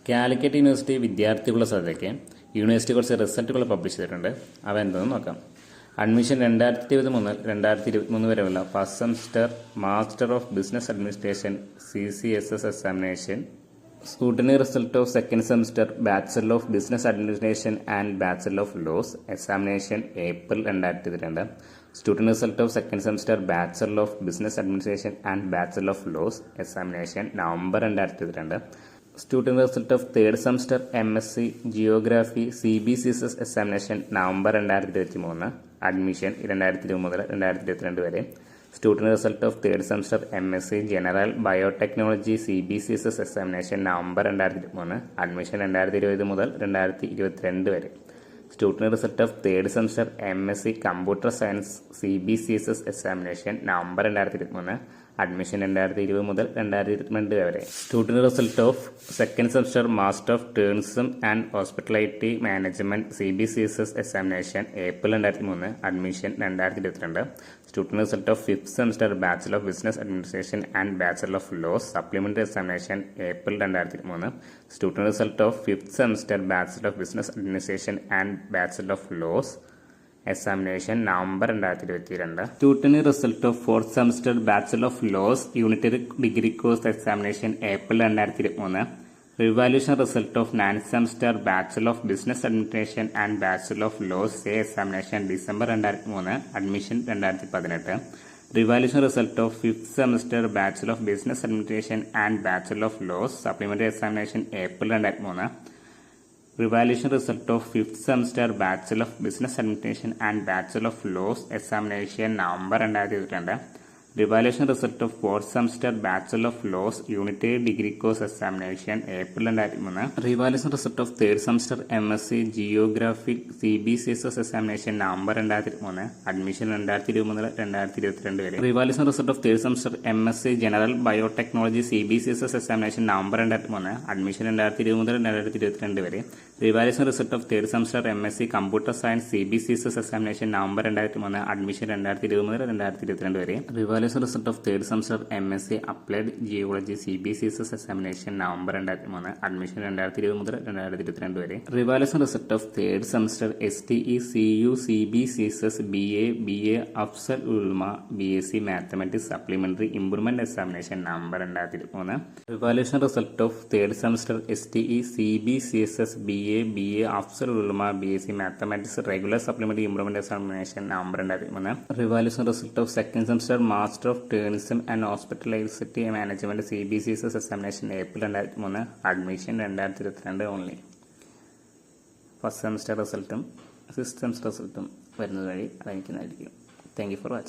Calicut university വിദ്യാർത്ഥികളുടെ ശ്രദ്ധയ്ക്ക് university കുറച്ച് റിസൾട്ടുകൾ പബ്ലിഷ് ചെയ്തിട്ടുണ്ട്. അവ എന്തെന്ന് നോക്കാം. അഡ്മിഷൻ 2020 മുതൽ 2023 വരെയുള്ള first semester master of business administration CCSS examination, scrutiny result of second semester bachelor of business administration and bachelor of laws examination April 2022, student result of second semester bachelor of business administration and bachelor of laws examination November 2022, student result of third semester MSc geography CBCSS examination November 2023, admission 2020 മുതൽ 2022 വരെ, student result of third semester MSc general biotechnology CBCSS examination November 2023, admission 2020 മുതൽ 2022 വരെ, student result of third semester MSc computer science CBCSS examination November 2023, admission 2020 മുതൽ 2022 വരെ, student result of second semester master of tourism and hospitality management CBCSS examination April 2003, admission 2022, student result of fifth semester bachelor of business administration and bachelor of laws supplementary examination April 2003, student result of fifth semester bachelor of business administration and bachelor of laws examination November 2022, student result of fourth semester bachelor of laws unitary degree course examination April 2023, revaluation result of ninth semester bachelor of business administration and bachelor of laws examination December 2003, admission 2018, revaluation result of fifth semester bachelor of business administration and bachelor of laws supplementary examination April 2003, revaluation result of fifth semester bachelor of business administration and bachelor of laws examination November 2022, revaluation result of fourth semester bachelor of laws unitary degree course examination April 2003, revaluation result of third semester MSc geography CBCSS examination November 2003, admission 2020 മുതൽ 2022 വരെ, revaluation result of third semester MSc general biotechnology CBCSS examination November 2003, admission 2020 മുതൽ 2022 വരെ, revaluation result of third semester MSc computer science CBCSS examination November 2003, admission 2020 മുതൽ 2022 വരെ, revaluation result of third semester MSc applied geology CBCSS examination November 2003, admission 2020 മുതൽ 2022 വരെ, revaluation result of third semester STE CU CBCSS BA അഫ്സൽ ഉൽമ BSc mathematics supplementary improvement examination November 2023, revaluation result of third semester STE CBCSS BA അഫ്സൽ ഉൽമ BSc mathematics regular supplementary improvement examination November 2023, revaluation result of second semester master of tourism and hospitality management CBCSS examination April 2003, admission 2022 only. First semester റിസൾട്ടും sixth semester റിസൾട്ടും വരുന്നത് വഴി അറിയിക്കുന്നതായിരിക്കും. Thank you for watching.